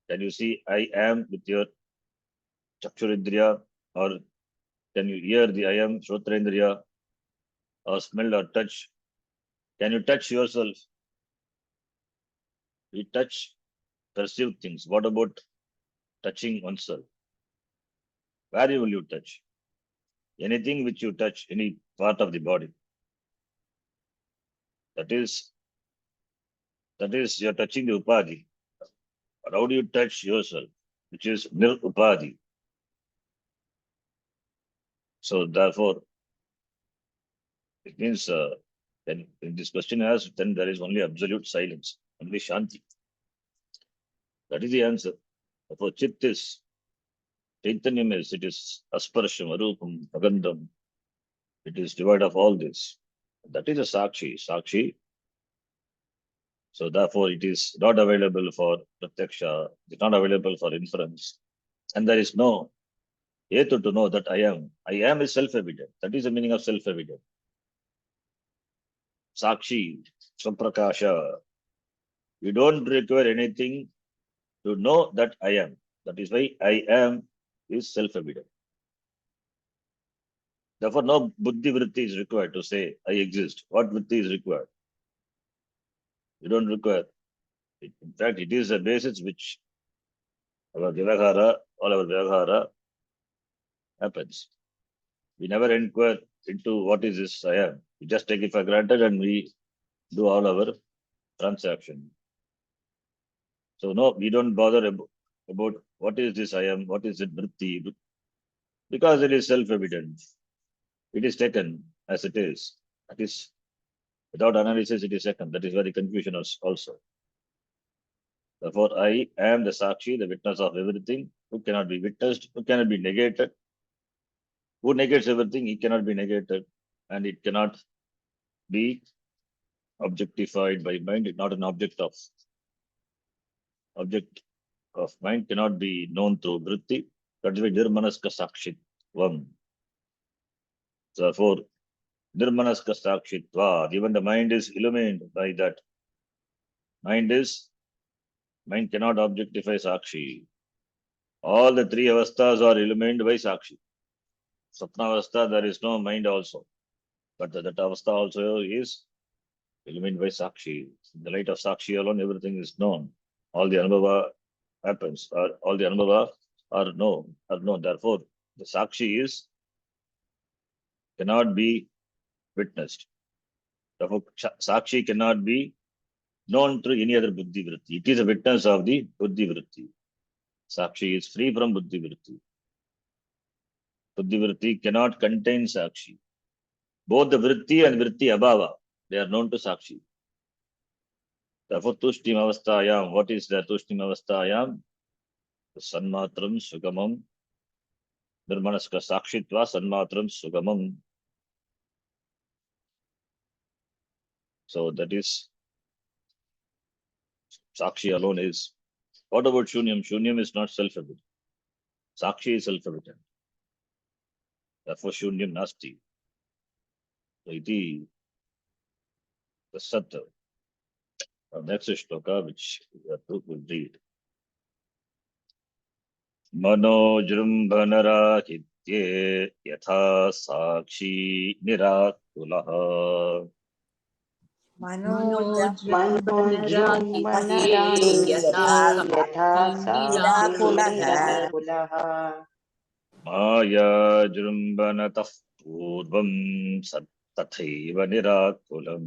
Can you see I am with your Chakshurindriya, or can you hear the I am Shrotrendriya, or smell or touch? Can you touch yourself? We touch, perceive things. What about touching oneself? Where will you touch? Anything which you touch, any part of the body, that is you're touching the upadhi. But how do you touch yourself, which is nir upadhi? So therefore, it means then in this question as then there is only absolute silence, only shanti. That is the answer. Therefore, chit is Chaitanyam is, it is asparsham, arupam, agandham. It is devoid of all this. That is a sakshi. Sakshi. So therefore, it is not available for pratyaksha. It is not available for inference. And there is no hetu to know that I am. I am is self-evident. That is the meaning of self-evident. Sakshi, Samprakasha. You don't require anything to know that I am. That is why I am is self-evident. Therefore, no buddhi vritti is required to say I exist. What vritti is required? You don't require. In fact, it is a basis which our vyavahara, all our vyavahara happens. We never inquire into what is this I am. We just take it for granted and we do all our transaction. So no, we don't bother about what is this I am, what is it vritti, because it is self-evident. It is taken as it is. That is, without analysis, it is taken. That is where the confusion is also. Therefore, I am the Sakshi, the witness of everything, who cannot be witnessed, who cannot be negated. Who negates everything, he cannot be negated, and it cannot be objectified by mind. It's not an object of mind, cannot be known through vritti. That is why nirmanaska sakshitvam. Therefore, nirmanaska sakshitva, even the mind is illumined by that. Mind cannot objectify sakshi. All the three avasthas are illumined by sakshi. Sapna avastha, there is no mind also. But that avastha also is illumined by sakshi. In the light of sakshi alone, everything is known. All the anubhava happens, all the anubhava are known. Therefore, the sakshi cannot be witnessed. Therefore, sakshi cannot be known through any other buddhi vritti. It is a witness of the buddhi vritti. Sakshi is free from buddhi vritti. Buddhi vritti cannot contain sakshi. Both the vritti and vritti abhava, they are known to sakshi. Therefore, tushtim avasthayam, what is the tushtim avasthayam? Sanmatram sugamam, nirmanaska sakshitva sanmatram sugamam. So that is, sakshi alone is. What about shunyam? Shunyam is not self-evident. Sakshi is self-evident. Therefore, shunyam nasti. So iti the sat. Next shloka, which we will read. Manojrumbhanarahitye yatha sakshi nirakulah. मनोजृम्भनराहित्ये यथा यथा साक्षी साक्षी निराकुलः निराकुलः Maya jrumbanatah purvam tathaiva nirakulam.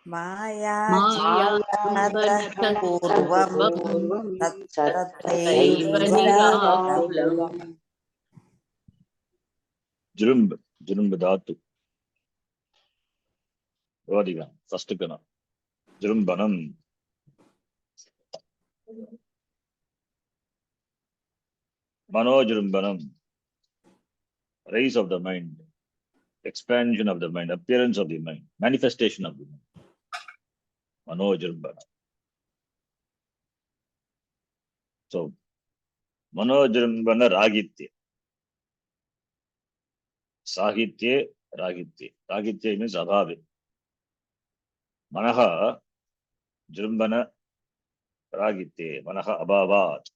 मायाजन्मनतः मायाजन्मनतः पूर्वं पूर्वं तत्तथैव तथैव निराकुलम् निराकुलम् Jrumb dhatu. Vadiga. First kana. Jrumbanam. Manojrumbanam. Rise of the mind. Expansion of the mind. Appearance of the mind. Manifestation of the mind. Manojrumbana. So, Manojrumbana ragitya. Sahitye ragitye. Ragitye means abhave. Manaha jrumbana ragitye. Manaha abhavat.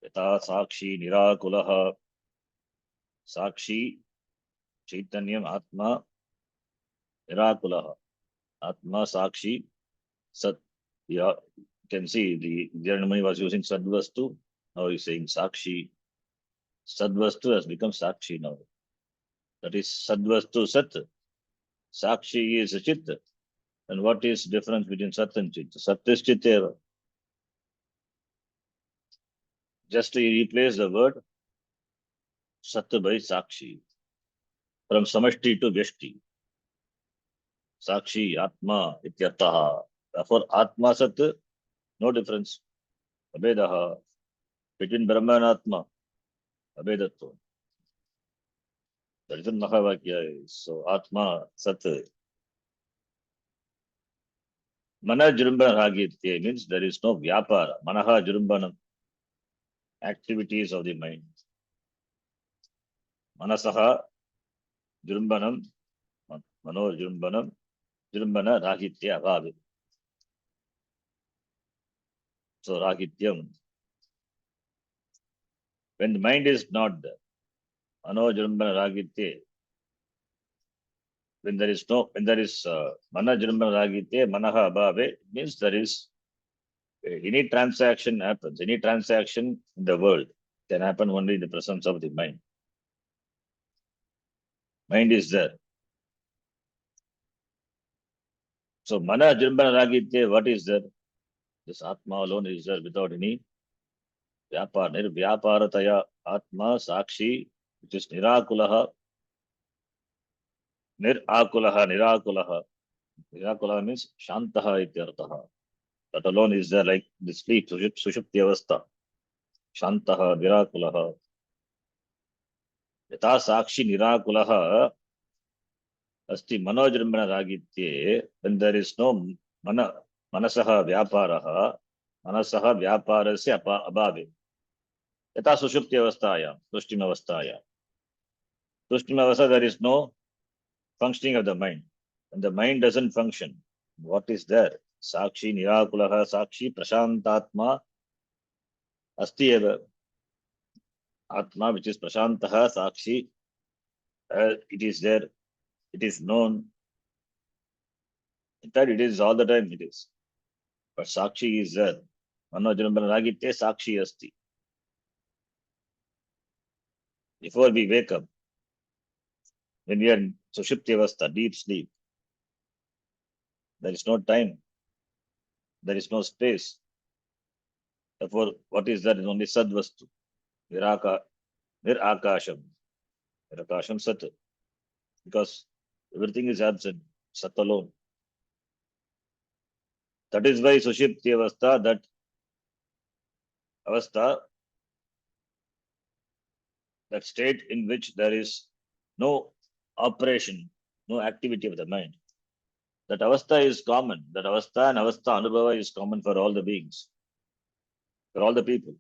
Yata sakshi nirakulaha. Sakshi chaitanyam atma nirakulaha. Atma sakshi sat. Yeah, you can see the Jaranamani was using sadvastu. Now he's saying sakshi. Sadvastu has become Sakshi now. That is Sadvastu Sat. Sakshi is Chit. And what is difference between Sat and Chit? Sat is Chiteva. Just to replace the word Sat by Sakshi. From Samashti to Vyashti. Sakshi, Atma, Ityartaha. Therefore, Atma Sat, no difference. Abhedaha. Between Brahma and Atma, Abhedatva. That is in Mahavakya. So, Atma, Sat. Mana Jurumbana Ragitya means there is no Vyapara. Manaha Jurumbanam. Activities of the mind. Manasaha Jurumbanam. Mano Jurumbanam. Jurumbana Ragitya Bhavi. So, Ragityam. When the mind is not there, Mano Jurumbana Ragitya. When there is Mana Jurumbana Ragitya, Manaha Bhave, means there is any transaction happens, any transaction in the world can happen only in the presence of the mind. Mind is there. So, Mana Jurumbana Ragitya, what is there? This Atma alone is there without any Vyapara. Nirvyaparataya Atma Sakshi, which is Nirakulaha. Nirakulaha. Nirakulaha means Shantaha ityartaha. That alone is there like the sleep, Sushupti Avastha. Shantaha, Nirakulaha. Yata Sakshi Nirakulaha Asti Manojrimbana Ragitye, when there is no Manasaha Vyaparaha, Manasaha Vyaparasya Abhave. Yata Sushupti Avasthaya, Tushtim Avasthaya. Tushtim Avastha, there is no functioning of the mind. When the mind doesn't function, what is there? Sakshi Nirakulaha Sakshi Prashantatma Asti Eva. Atma, which is Prashantaha Sakshi, it is there, it is known. In fact, it is all the time, it is. But Sakshi is there. Manojambana Ragitya Sakshi Asti. Before we wake up, when we are in Sushupti Avastha, deep sleep, there is no time, there is no space. Therefore, what is there is only Sadvastu. Nirakasham. Nirakasham Sat. Because everything is absent, Sat alone. That is why Sushupti Avastha, that Avastha, that state in which there is no operation, no activity of the mind. That Avastha is common. That Avastha and Avastha Anubhava is common for all the beings, for all the people.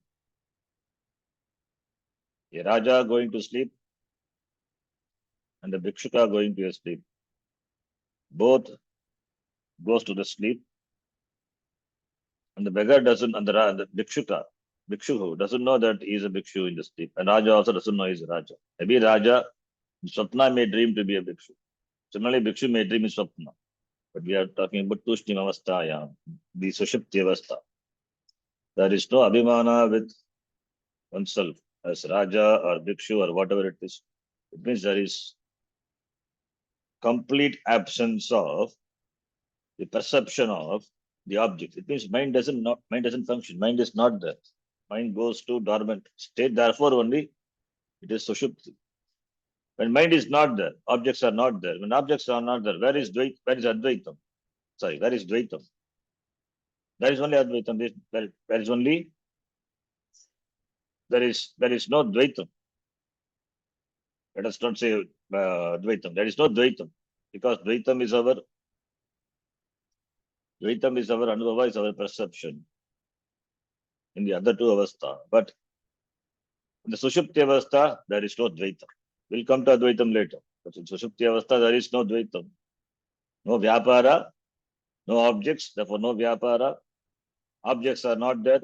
A Raja going to sleep and the Bhikshuka going to sleep. Both goes to the sleep and the beggar doesn't, and the Bhikshu doesn't know that he is a Bhikshu in the sleep. And Raja also doesn't know he is a Raja. Maybe Raja, Swapna may dream to be a Bhikshu. Similarly, Bhikshu may dream in Swapna. But we are talking about Tushtim Avastha, the Sushupti Avastha. There is no Abhimana with oneself as Raja or Bhikshu or whatever it is. It means there is complete absence of the perception of the object. It means mind doesn't function. Mind is not there. Mind goes to dormant state. Therefore, only it is Sushupti. When mind is not there, objects are not there. When objects are not there, where is Advaitam? Sorry, where is Dvaitam? There is only Advaitam. There is only there is no Dvaitam. Let us not say Dvaitam. There is no Dvaitam because Dvaitam is our Anubhava, is our perception in the other two Avastha. But in the Sushupti Avastha, there is no Dvaitam. We'll come to Advaitam later. But in Sushupti Avastha, there is no Dvaitam. No Vyapara, no objects, therefore no Vyapara. Objects are not there.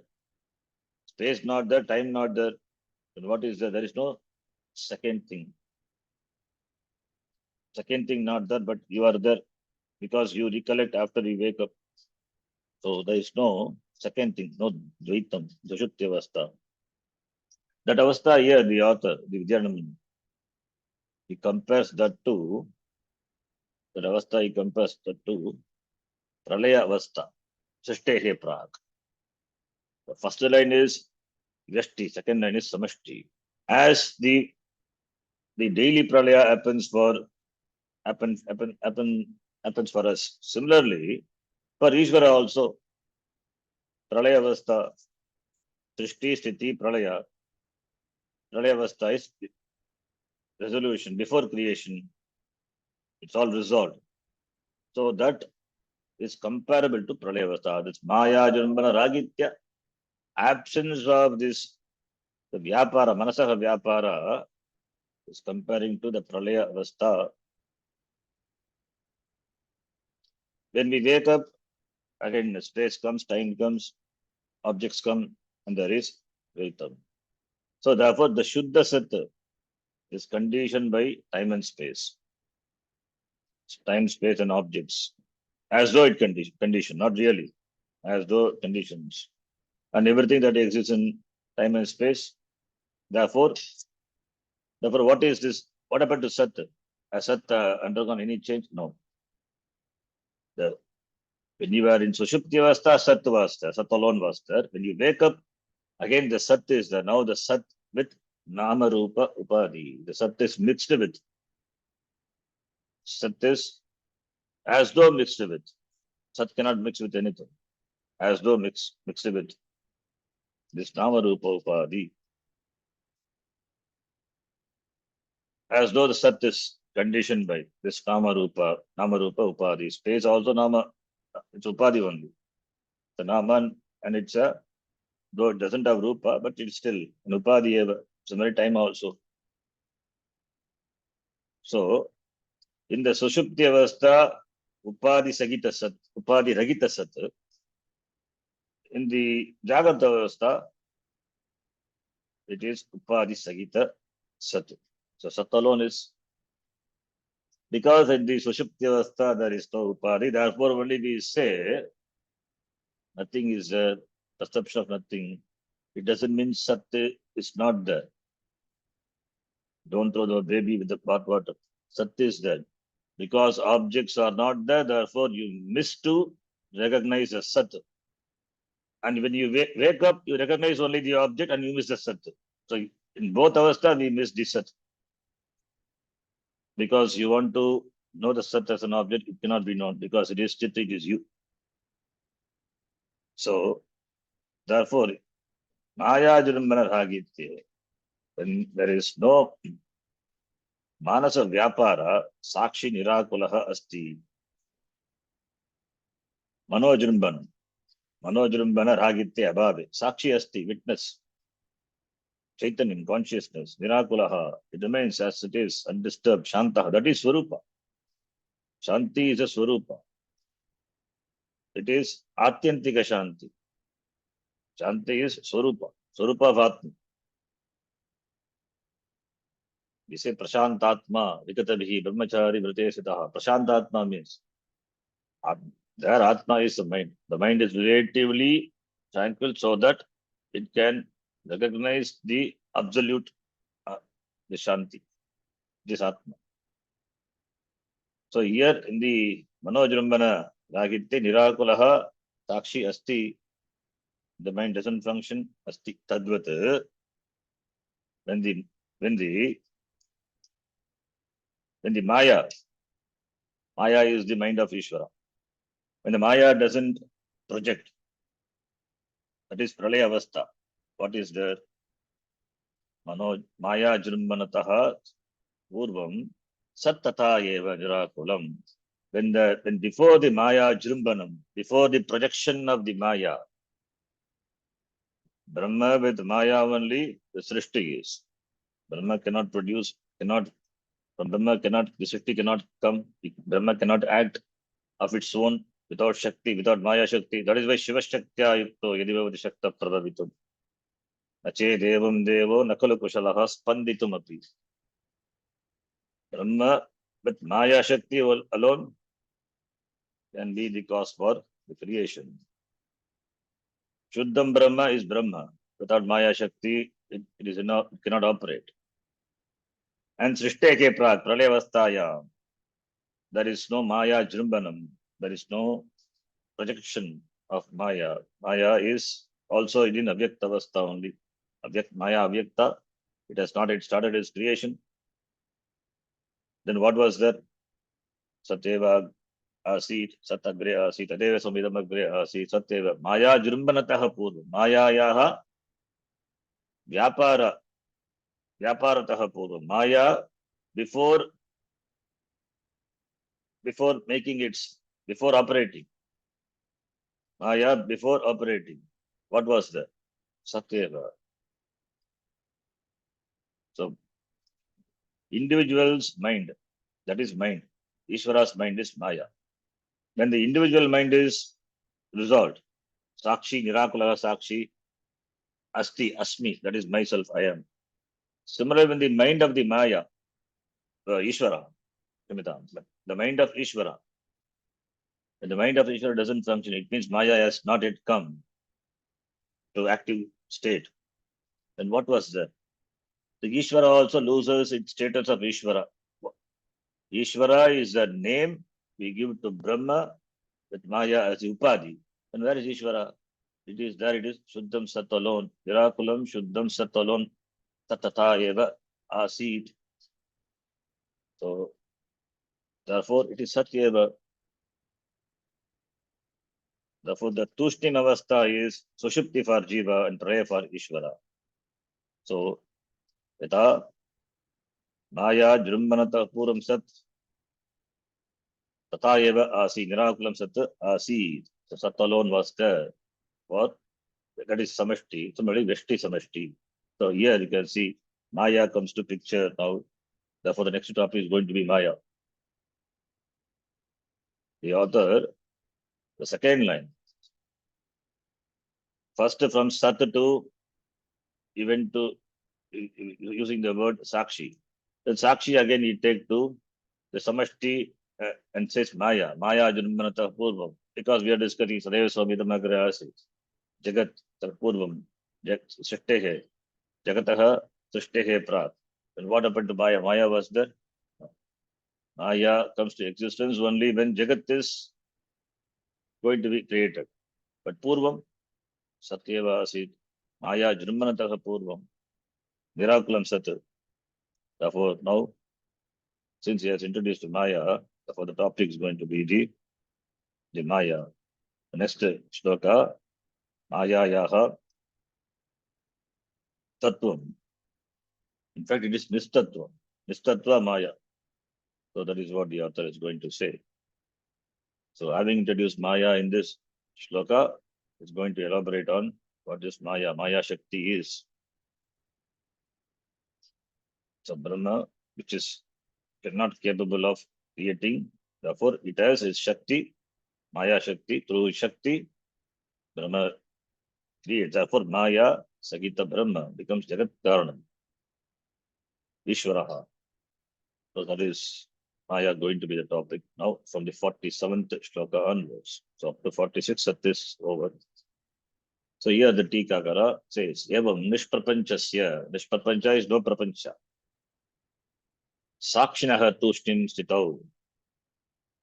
Space not there, time not there. And what is there? There is no second thing. Second thing not there, but you are there because you recollect after you wake up. So there is no second thing, no Dvaitam, Sushupti Avastha. That avastha here, the author, the Vidyanand, he compares that to, that avastha he compares that to Pralaya avastha, Srishtehe Prag. The first line is Vyashti, second line is Samashti. As the daily Pralaya happens for us. Similarly, for Ishvara also, Pralaya avastha, Srishti, Sthiti, Pralaya. Pralaya avastha is resolution before creation. It's all resolved. So that is comparable to Pralaya avastha. This Maya, Janmana, Ragitya, absence of this, the Vyapara, Manasaha Vyapara, is comparing to the Pralaya avastha. When we wake up, again, space comes, time comes, objects come, and there is Vaitam. So therefore, the Shuddha Sat is conditioned by time and space. Time, space, and objects. As though it condition, not really. As though conditions. And everything that exists in time and space. Therefore, what is this? What happened to Sat? Has Sat undergone any change? No. When you are in Sushupti Avastha, Sat was there. Sat alone was there. When you wake up, again the Sat is there. Now the Sat with Nama Rupa Upadhi. The Sat is mixed with. Sat is as though mixed with. Sat cannot mix with anything. As though mixed with this Nama Rupa Upadhi. As though the Sat is conditioned by this Nama Rupa Upadhi. Space also Nama, it's Upadhi only. The Nama, and it's a, though it doesn't have Rupa, but it's still an Upadhi eva. It's a very time also. So, in the Sushupti Avastha, Upadhi Sagita Sat, Upadhi Ragita Sat. In the Jagrata Avastha, it is Upadhi Sagita Sat. So, Sat alone is, because in the Sushupti Avastha there is no Upadhi, therefore only we say nothing is there, perception of nothing. It doesn't mean Sat is not there. Don't throw the baby with the bathwater. Sat is there. Because objects are not there, therefore you miss to recognize a Sat. And when you wake up, you recognize only the object and you miss the Sat. So in both avastha, we miss the Sat. Because you want to know the Sat as an object, it cannot be known because it is Chit, it is you. So therefore, Maya Janmana Ragitya, when there is no Manasa Vyapara, Sakshi Nirakulaha Asti. Manojrumbana Ragitya Abhave. Sakshi Asti, witness. Chaitanya, consciousness. Nirakulaha, it remains as it is, undisturbed. Shantaha, that is Swarupa. Shanti is a Swarupa. It is Atyantika Shanti. Shanti is Swarupa. Swarupa of Atma. We say Prashantatma, Vikatabihi, Brahmachari, Vritesitaha. Prashantatma means their Atma is the mind. The mind is relatively tranquil so that it can recognize the absolute, the Shanti, this Atma. So here in the Manojrambana Ragitya Nirakulaha Sakshi Asti, the mind doesn't function. Asti Tadvat. When the Maya is the mind of Ishvara. When the Maya doesn't project, that is Pralaya Avastha. What is there? Maya Jrimmanataha Purvam Sattata Eva Nirakulam. When before the Maya Jrimbanam, before the projection of the Maya, Brahma with Maya only, the Srishti is. Brahma cannot produce, from Brahma the Srishti cannot come, Brahma cannot act of its own without Shakti, without Maya Shakti. That is why Shiva Shaktya Yukto Yadivavati Shakta Pradavitum. Nache Devam Devo Nakalu Kushalaha Spanditum Api. Brahma with Maya Shakti alone can be the cause for the creation. Shuddham Brahma is Brahma. Without Maya Shakti, it is not, it cannot operate. And Srishteke Prak, Pralayavastaya, there is no Maya Jrimbanam, there is no projection of Maya. Maya is also in Avyaktavastha only. Maya Avyakta, it has not yet started its creation. Then what was there? Satyeva Asit, Satagre Asit, Adeva Samidamagre Asit, Satyeva. Maya Jrimbanataha Purva. Mayayaha Vyapara, Vyaparataha Purva. Maya before making its, before operating. Maya before operating. What was that? Satyeva. So, individual's mind, that is mind. Ishvara's mind is Maya. When the individual mind is resolved, Sakshi, Nirakula, Sakshi, Asti, Asmi, that is myself, I am. Similarly, when the mind of the Maya, Ishvara, the mind of Ishvara, when the mind of Ishvara doesn't function, it means Maya has not yet come to active state. Then what was that? The Ishvara also loses its status of Ishvara. Ishvara is a name we give to Brahma with Maya as Upadhi. And where is Ishvara? It is there, it is Shuddham Sat alone. Virakulam Shuddham Sat alone. Tatata eva asid. So, therefore, it is Sat eva. Therefore, the Tushtim Avastha is Sushupti for Jiva and Praya for Ishvara. So, Yata Maya Jrimbanata Puram Sat Tata eva asid. Nirakulam Sat asid. So, Sat alone was there. What? That is Samashti. Similarly, Veshti Samashti. So, here you can see Maya comes to picture now. Therefore, the next topic is going to be Maya. The author, the second line. First from Sat to even to using the word Sakshi. Then Sakshi again he take to the Samashti and says Maya. Maya Janmanata Purvam. Because we are discussing Sadeva Swamidamagra Asi. Jagat Purvam. Srishtehe. Jagataha Srishtehe Prat. And what happened to Maya? Maya was there. Maya comes to existence only when Jagat is going to be created. But Purvam, Satyeva Asit, Maya Jrimmanataha Purvam, Miraculam Sat. Therefore, now, since he has introduced Maya, therefore the topic is going to be the Maya. The next shloka, Maya Yaha Tattvam. In fact, it is Nistatvam. Nistatva Maya. So that is what the author is going to say. So having introduced Maya in this shloka, is going to elaborate on what this Maya, Maya Shakti is. So Brahma, which is not capable of creating, therefore it has its Shakti, Maya Shakti, through Shakti, Brahma creates. Therefore Maya, Sagita Brahma becomes Jagat Karanam, Ishvaraha. So that is Maya going to be the topic now from the 47th shloka onwards. So up to 46 at this over. So here the Tikakara says, Evam Nishprapanchasya. Nishprapancha is no prapancha. Sakshinaha tushtim stitau.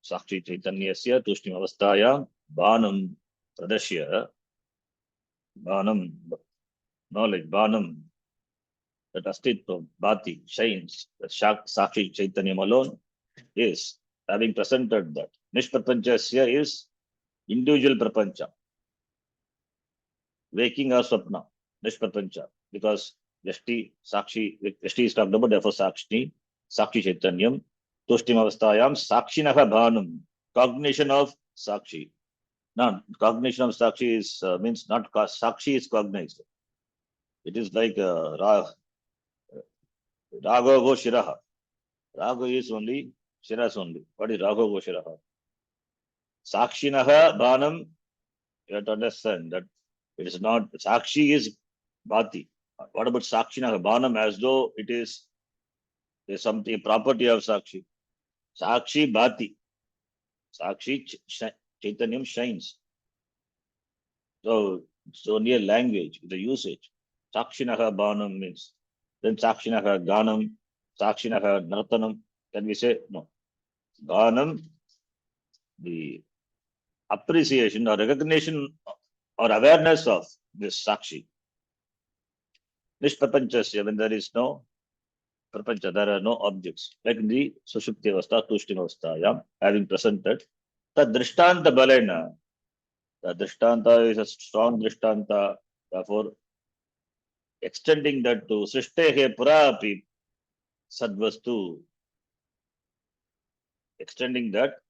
Sakshi Chaitanyasya tushtim avasthaya Banam Pradashya. Banam, knowledge, Banam, that Astitva, Bhati, shines, that Sakshi Chaitanyam alone is having presented that. Nishprapanchasya is individual prapancha. Waking or swapna, Nishprapancha. Because Yashti, Sakshi, Yashti is talked about, therefore Sakshi, Sakshi Chaitanyam, Tushtim Avasthayam, Sakshinaha Bhanam, cognition of Sakshi. Now, cognition of Sakshi is means not Sakshi is cognized. It is like Ragho Go Shiraha. Ragho is only Shiras only. What is Ragho Go Shiraha? Sakshinaha Bhanam, you have to understand that it is not, Sakshi is Bhati. What about Sakshinaha Bhanam as though it is something, a property of Sakshi? Sakshi Bhati. Sakshi Chaitanyam shines. So it's only a language, the usage. Sakshinaha Banam means. Then Sakshinaha Ganam, Sakshinaha Nartanam. Can we say no? Ganam, the appreciation or recognition or awareness of this Sakshi. Nishprapanchasya, when there is no prapancha, there are no objects. Like the Sushupti Avastha, Tushti Avastha, having presented. The Drishtanta Balena, the Drishtanta is a strong Drishtanta, therefore extending that to Srishtehe Purapi Sadvastu, extending that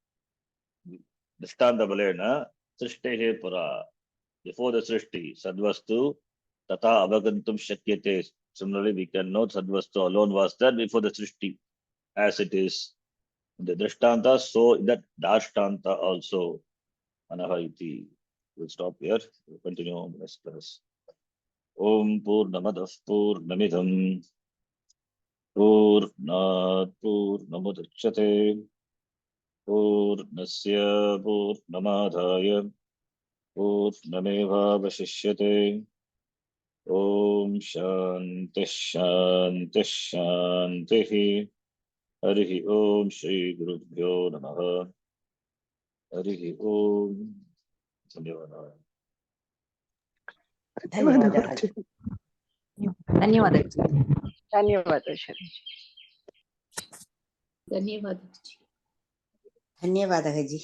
Drishtanta Balena, Srishtehe Pura, before the Srishti, Sadvastu, Tata Avagantum Shakyate. Similarly, we can note Sadvastu alone was there before the Srishti, as it is in the Drishtanta, so in that Dashtanta also. Anahaiti. We'll stop here. We'll continue next class. Om Purnamadah Purnamidam Purnat Purnamudachyate Purnasya Purnamadhaya Purnameva Vashishyate. Om Shanti Shanti Shanti. Harihi Om Shri Gurubhyo Namaha. Harihi Om. Dhanyavada. ಧನ್ಯವಾದಗಳು. ಧನ್ಯವಾದಗಳು. ಧನ್ಯವಾದ ಶರಣ್. ಧನ್ಯವಾದ. ಧನ್ಯವಾದ ಅಜ್ಜಿ.